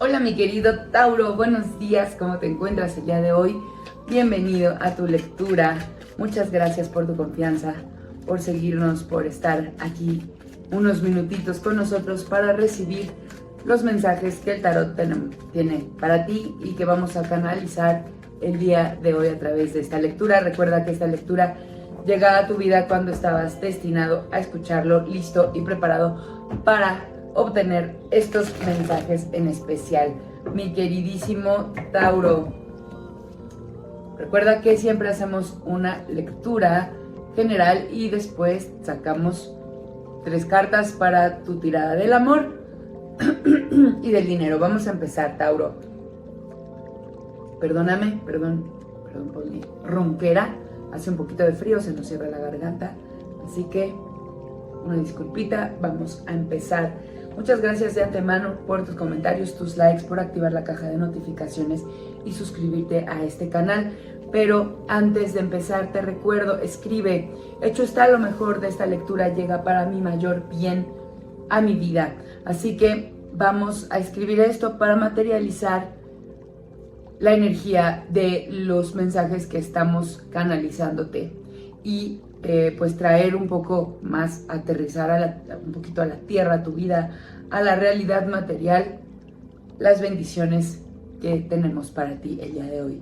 Hola mi querido Tauro, buenos días, ¿cómo te encuentras el día de hoy? Bienvenido a tu lectura, muchas gracias por tu confianza, por seguirnos, por estar aquí unos minutitos con nosotros para recibir los mensajes que el tarot tiene para ti y que vamos a canalizar el día de hoy a través de esta lectura. Recuerda que esta lectura llega a tu vida cuando estabas destinado a escucharlo, listo y preparado para obtener estos mensajes en especial. Mi queridísimo Tauro, recuerda que siempre hacemos una lectura general y después sacamos 3 cartas para tu tirada del amor y del dinero. Vamos a empezar, Tauro. Perdóname, perdón por mi ronquera. Hace un poquito de frío, se nos cierra la garganta, así que una disculpita, vamos a empezar. Muchas gracias de antemano por tus comentarios, tus likes, por activar la caja de notificaciones y suscribirte a este canal. Pero antes de empezar te recuerdo, escribe, hecho está, lo mejor de esta lectura llega para mi mayor bien a mi vida. Así que vamos a escribir esto para materializar la energía de los mensajes que estamos canalizándote y pues traer un poco más, aterrizar un poquito a la tierra, a tu vida, a la realidad material, las bendiciones que tenemos para ti el día de hoy.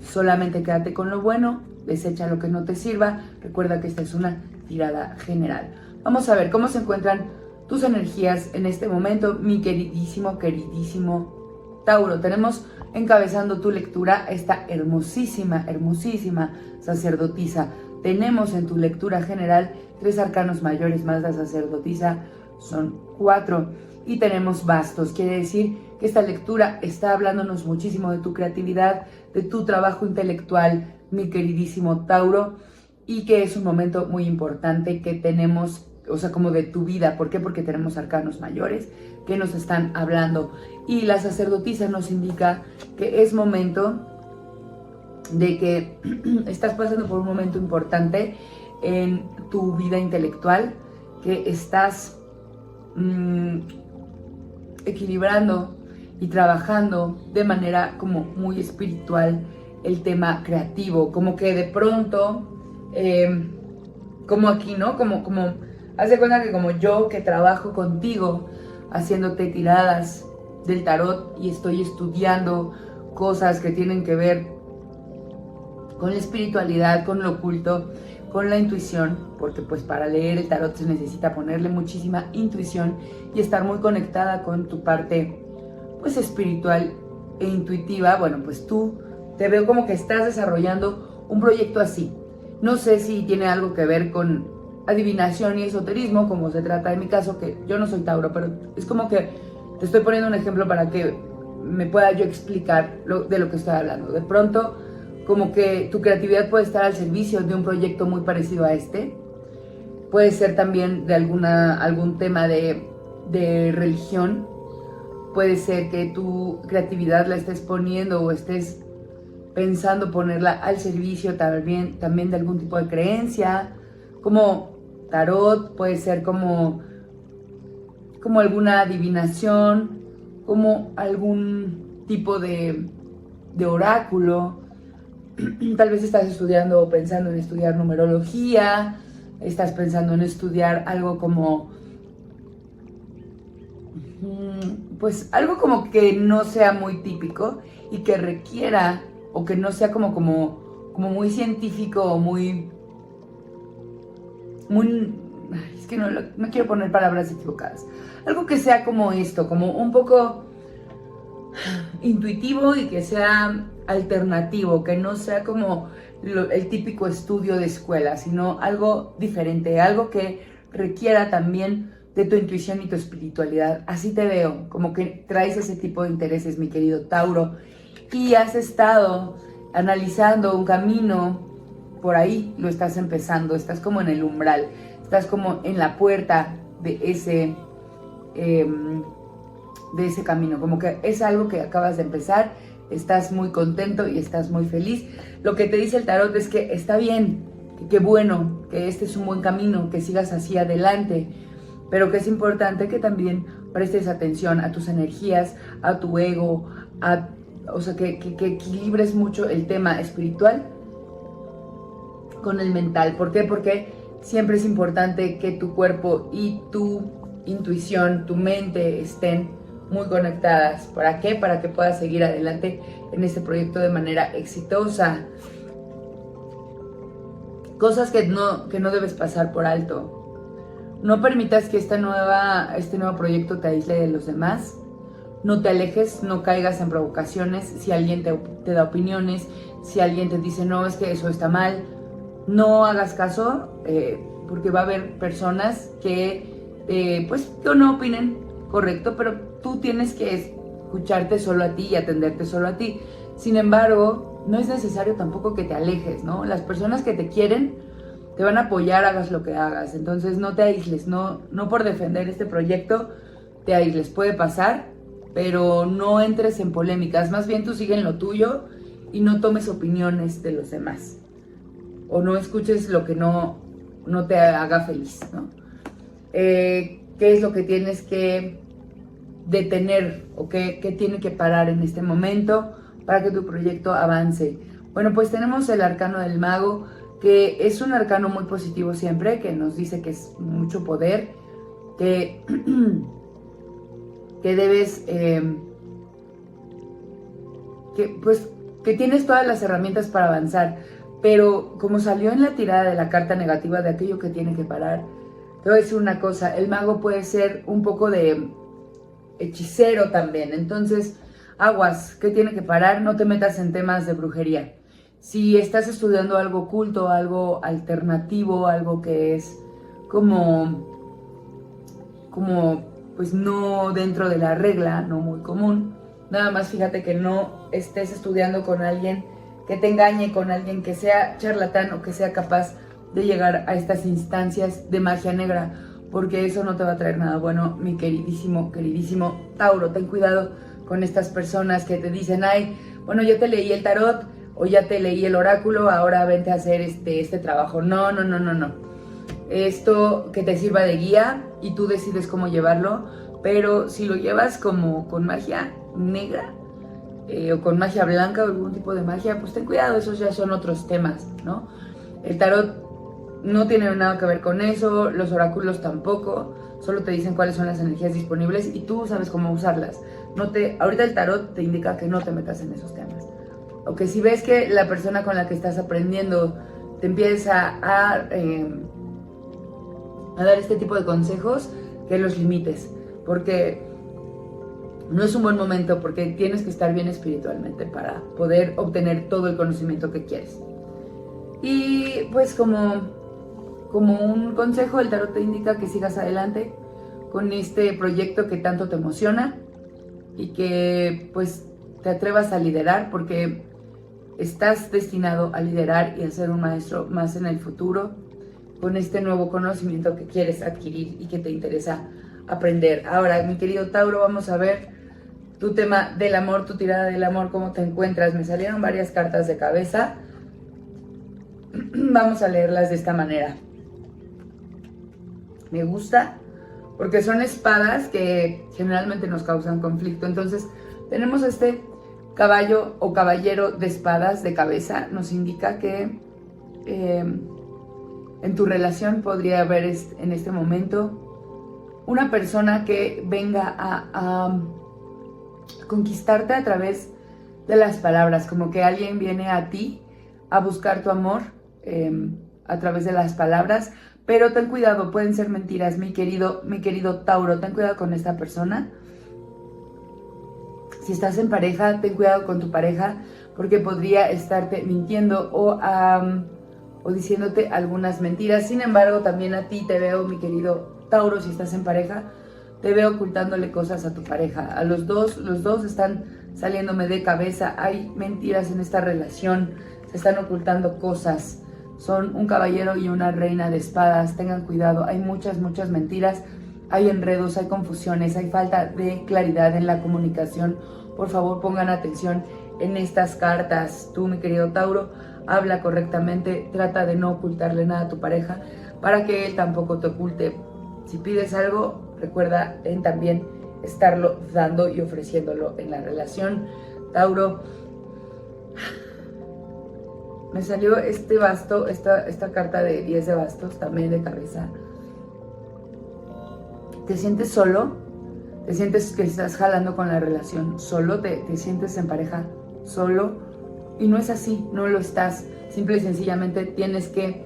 Solamente quédate con lo bueno, desecha lo que no te sirva. Recuerda que esta es una tirada general. Vamos a ver cómo se encuentran tus energías en este momento, mi queridísimo Tauro. Tenemos encabezando tu lectura esta hermosísima sacerdotisa. Tenemos en tu lectura general 3 arcanos mayores más la sacerdotisa, son 4. Y tenemos bastos, quiere decir que esta lectura está hablándonos muchísimo de tu creatividad, de tu trabajo intelectual, mi queridísimo Tauro, y que es un momento muy importante que tenemos, o sea, como de tu vida. ¿Por qué? Porque tenemos arcanos mayores que nos están hablando. Y la sacerdotisa nos indica que es momento de que estás pasando por un momento importante en tu vida intelectual, que estás equilibrando y trabajando de manera como muy espiritual el tema creativo, como que de pronto, como aquí, ¿no? Como haz de cuenta que como yo que trabajo contigo, haciéndote tiradas del tarot y estoy estudiando cosas que tienen que ver con la espiritualidad, con lo oculto, con la intuición, porque pues para leer el tarot se necesita ponerle muchísima intuición y estar muy conectada con tu parte pues espiritual e intuitiva. Bueno, pues tú te veo como que estás desarrollando un proyecto así. No sé si tiene algo que ver con adivinación y esoterismo, como se trata en mi caso, que yo no soy Tauro, pero es como que te estoy poniendo un ejemplo para que me pueda yo explicar de lo que estoy hablando. De pronto, como que tu creatividad puede estar al servicio de un proyecto muy parecido a este. Puede ser también de algún tema de religión. Puede ser que tu creatividad la estés poniendo o estés pensando ponerla al servicio también de algún tipo de creencia, como tarot, puede ser como alguna adivinación, como algún tipo de oráculo. Tal vez estás estudiando o pensando en estudiar numerología, estás pensando en estudiar algo como, pues algo como que no sea muy típico y que requiera, o que no sea como muy científico o muy, es que no quiero poner palabras equivocadas. Algo que sea como esto, como un poco intuitivo y que sea alternativo, que no sea como el típico estudio de escuela, sino algo diferente, algo que requiera también de tu intuición y tu espiritualidad. Así te veo, como que traes ese tipo de intereses, mi querido Tauro, y has estado analizando un camino, por ahí lo estás empezando, estás como en el umbral, estás como en la puerta de ese camino, como que es algo que acabas de empezar, estás muy contento y estás muy feliz. Lo que te dice el tarot es que está bien, que bueno, que este es un buen camino, que sigas así adelante, pero que es importante que también prestes atención a tus energías, a tu ego, o sea, que equilibres mucho el tema espiritual con el mental. ¿Por qué? Porque siempre es importante que tu cuerpo y tu intuición, tu mente estén muy conectadas. ¿Para qué? Para que puedas seguir adelante en este proyecto de manera exitosa. Cosas que no debes pasar por alto. No permitas que este nuevo proyecto te aísle de los demás. No te alejes, no caigas en provocaciones. Si alguien te da opiniones, si alguien te dice, no, es que eso está mal, no hagas caso, porque va a haber personas que, pues, no opinen correcto, pero tú tienes que escucharte solo a ti y atenderte solo a ti. Sin embargo, no es necesario tampoco que te alejes, ¿no? Las personas que te quieren te van a apoyar, hagas lo que hagas. Entonces no te aísles, no por defender este proyecto te aísles. Puede pasar, pero no entres en polémicas. Más bien tú sigue en lo tuyo y no tomes opiniones de los demás. O no escuches lo que no te haga feliz, ¿no? ¿Qué es lo que tienes que detener o qué tiene que parar en este momento para que tu proyecto avance? Bueno, pues tenemos el arcano del mago, que es un arcano muy positivo siempre, que nos dice que es mucho poder, que debes, que tienes todas las herramientas para avanzar, pero como salió en la tirada de la carta negativa de aquello que tiene que parar, te voy a decir una cosa, el mago puede ser un poco de hechicero también, entonces aguas, ¿qué tiene que parar? No te metas en temas de brujería. Si estás estudiando algo oculto, algo alternativo, algo que es como pues no dentro de la regla, no muy común, nada más fíjate que no estés estudiando con alguien que te engañe, con alguien que sea charlatán o que sea capaz de llegar a estas instancias de magia negra, porque eso no te va a traer nada bueno, mi queridísimo Tauro. Ten cuidado con estas personas que te dicen, ay, bueno, yo te leí el tarot o ya te leí el oráculo, ahora vente a hacer este trabajo. No. Esto que te sirva de guía y tú decides cómo llevarlo, pero si lo llevas como con magia negra, o con magia blanca o algún tipo de magia, pues ten cuidado, esos ya son otros temas, ¿no? El tarot no tiene nada que ver con eso, los oráculos tampoco, solo te dicen cuáles son las energías disponibles y tú sabes cómo usarlas. Ahorita el tarot te indica que no te metas en esos temas. O que si ves que la persona con la que estás aprendiendo te empieza a dar este tipo de consejos, que los limites, porque no es un buen momento, porque tienes que estar bien espiritualmente para poder obtener todo el conocimiento que quieres. Y pues como un consejo, el tarot te indica que sigas adelante con este proyecto que tanto te emociona y que pues te atrevas a liderar, porque estás destinado a liderar y a ser un maestro más en el futuro con este nuevo conocimiento que quieres adquirir y que te interesa aprender. Ahora, mi querido Tauro, vamos a ver tu tema del amor, tu tirada del amor, cómo te encuentras. Me salieron varias cartas de cabeza. Vamos a leerlas de esta manera. Me gusta porque son espadas que generalmente nos causan conflicto. Entonces, tenemos este caballo o caballero de espadas de cabeza. Nos indica que en tu relación podría haber en este momento una persona que venga a conquistarte a través de las palabras, como que alguien viene a ti a buscar tu amor a través de las palabras, pero ten cuidado, pueden ser mentiras, mi querido Tauro, ten cuidado con esta persona. Si estás en pareja, ten cuidado con tu pareja, porque podría estarte mintiendo o diciéndote algunas mentiras. Sin embargo, también a ti te veo, mi querido Tauro, si estás en pareja, te veo ocultándole cosas a tu pareja. A los dos están saliéndome de cabeza. Hay mentiras en esta relación, se están ocultando cosas. Son un caballero y una reina de espadas. Tengan cuidado, hay muchas mentiras, hay enredos, hay confusiones, hay falta de claridad en la comunicación. Por favor, pongan atención en estas cartas. Tú, mi querido Tauro, habla correctamente, trata de no ocultarle nada a tu pareja para que él tampoco te oculte. Si pides algo, recuerda también estarlo dando y ofreciéndolo en la relación. Tauro, me salió este basto, esta carta de 10 de bastos, también de cabeza. ¿Te sientes solo? ¿Te sientes que estás jalando con la relación solo? ¿Te sientes en pareja solo? Y no es así, no lo estás. Simple y sencillamente tienes que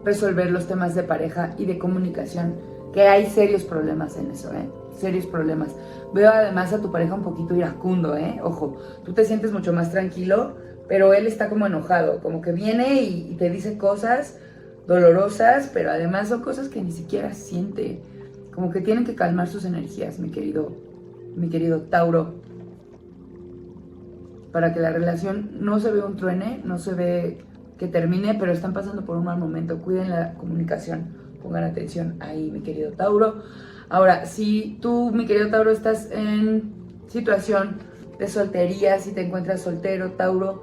resolver los temas de pareja y de comunicación, que hay serios problemas en eso, serios problemas. Veo además a tu pareja un poquito iracundo, ojo, tú te sientes mucho más tranquilo, pero él está como enojado, como que viene y te dice cosas dolorosas, pero además son cosas que ni siquiera siente, como que tienen que calmar sus energías, mi querido Tauro, para que la relación no se vea un truene, no se ve que termine, pero están pasando por un mal momento. Cuiden la comunicación, pongan atención ahí, mi querido Tauro. Ahora, si tú, mi querido Tauro, estás en situación de soltería, si te encuentras soltero, Tauro,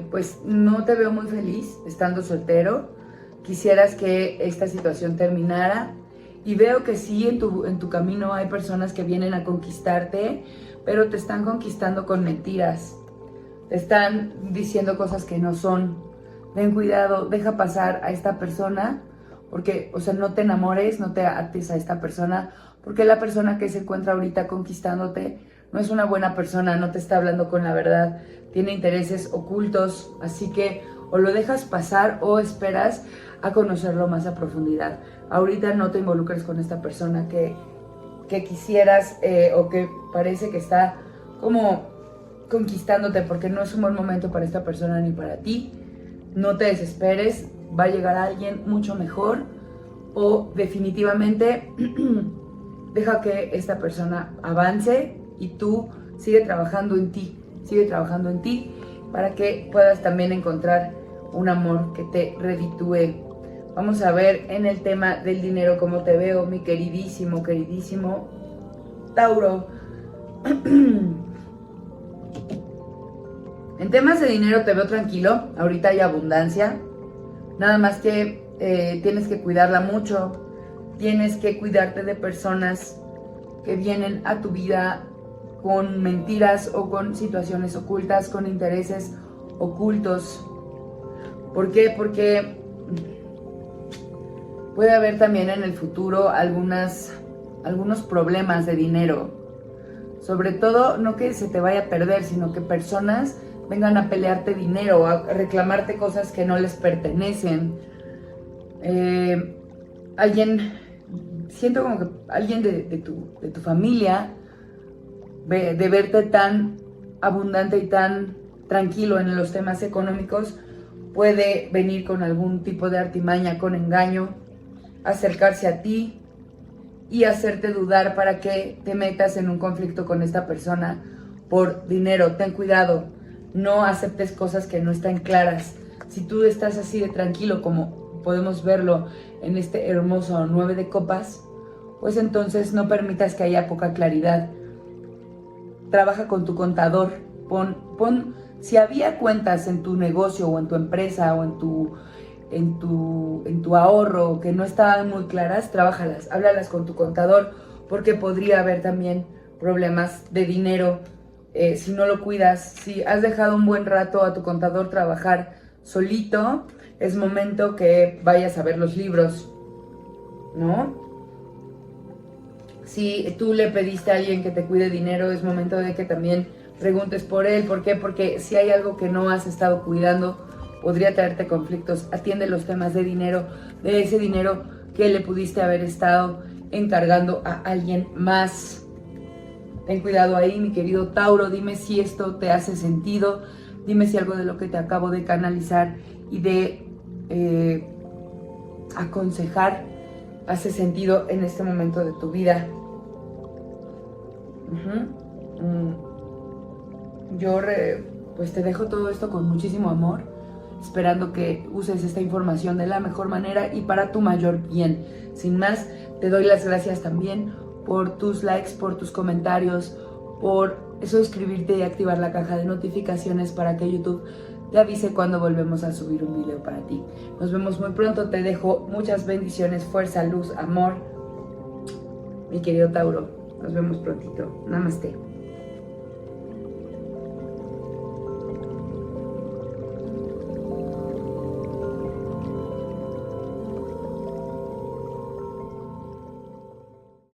pues no te veo muy feliz estando soltero. Quisieras que esta situación terminara, y veo que sí, en tu camino hay personas que vienen a conquistarte, pero te están conquistando con mentiras. Te están diciendo cosas que no son. Ten cuidado, deja pasar a esta persona, porque, o sea, no te enamores, no te ates a esta persona, porque la persona que se encuentra ahorita conquistándote no es una buena persona, no te está hablando con la verdad, tiene intereses ocultos, así que o lo dejas pasar o esperas a conocerlo más a profundidad. Ahorita no te involucres con esta persona que quisieras o que parece que está como conquistándote, porque no es un buen momento para esta persona ni para ti. No te desesperes, va a llegar alguien mucho mejor, o definitivamente deja que esta persona avance y tú sigue trabajando en ti para que puedas también encontrar un amor que te reditúe. Vamos a ver en el tema del dinero cómo te veo, mi queridísimo Tauro. En temas de dinero te veo tranquilo, ahorita hay abundancia, nada más que tienes que cuidarla mucho, tienes que cuidarte de personas que vienen a tu vida con mentiras o con situaciones ocultas, con intereses ocultos. ¿Por qué? Porque puede haber también en el futuro algunos problemas de dinero. Sobre todo, no que se te vaya a perder, sino que personas vengan a pelearte dinero, a reclamarte cosas que no les pertenecen. Siento como que alguien de tu familia, de verte tan abundante y tan tranquilo en los temas económicos, puede venir con algún tipo de artimaña, con engaño, acercarse a ti y hacerte dudar para que te metas en un conflicto con esta persona por dinero. Ten cuidado, no aceptes cosas que no están claras. Si tú estás así de tranquilo como podemos verlo en este hermoso 9 de copas, pues entonces no permitas que haya poca claridad. Trabaja con tu contador, pon si había cuentas en tu negocio o en tu empresa o en tu ahorro que no estaban muy claras, trábajalas, háblalas con tu contador, porque podría haber también problemas de dinero si no lo cuidas. Si has dejado un buen rato a tu contador trabajar solito, es momento que vayas a ver los libros, ¿no? Si tú le pediste a alguien que te cuide dinero, es momento de que también preguntes por él. ¿Por qué? Porque si hay algo que no has estado cuidando, podría traerte conflictos. Atiende los temas de dinero, de ese dinero que le pudiste haber estado encargando a alguien más. Ten cuidado ahí, mi querido Tauro. Dime si esto te hace sentido. Dime si algo de lo que te acabo de canalizar y de aconsejar hace sentido en este momento de tu vida. Yo pues te dejo todo esto con muchísimo amor, esperando que uses esta información de la mejor manera y para tu mayor bien. Sin más, te doy las gracias también por tus likes, por tus comentarios, por suscribirte y activar la caja de notificaciones para que YouTube te avise cuando volvemos a subir un video para ti. Nos vemos muy pronto, te dejo muchas bendiciones, fuerza, luz, amor, mi querido Tauro. Nos vemos prontito. Namaste.